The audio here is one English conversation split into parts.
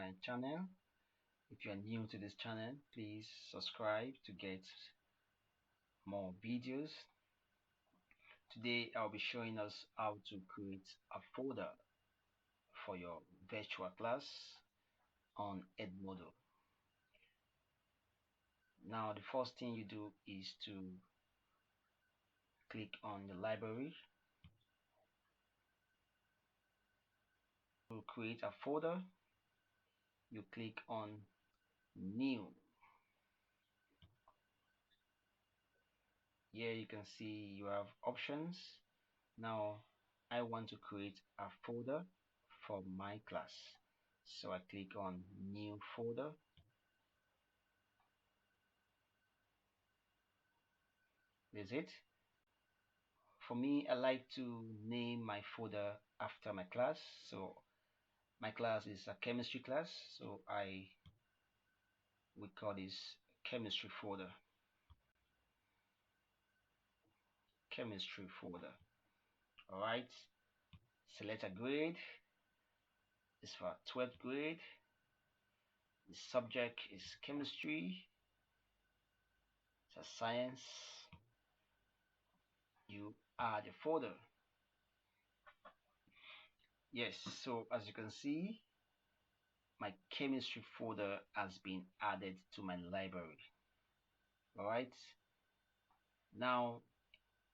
my channel. If you are new to this channel, please subscribe to get more videos. Today I'll be showing us how to create a folder for your virtual class on Edmodo. Now the first thing you do is to click on the library to create a folder. You click on new. Here you can see you have options. Now I want to create a folder for my class, so I click on new folder. That's it. For me, I like to name my folder after my class. So my class is a chemistry class, so we call this chemistry folder. Chemistry folder. All right. Select a grade. It's for 12th grade. The subject is chemistry. It's a science. You add a folder. Yes, so as you can see, my chemistry folder has been added to my library. All right. Now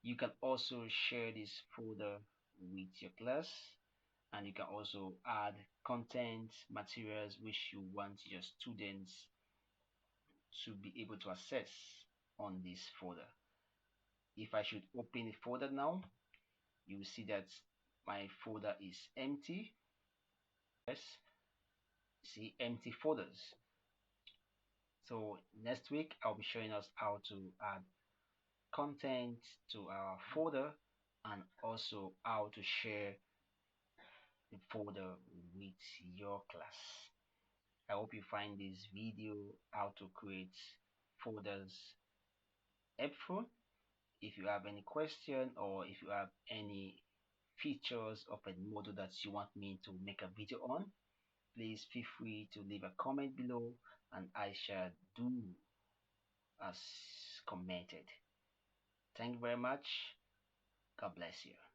you can also share this folder with your class, and you can also add content materials which you want your students to be able to access on this folder. If I should open the folder now, you will see that my folder is empty. Yes, see, empty folders. So next week I'll be showing us how to add content to our folder and also how to share the folder with your class. I hope you find this video how to create folders helpful. If you have any question or if you have any features of Edmodo that you want me to make a video on, please feel free to leave a comment below and I shall do as commented. Thank you very much. God bless you.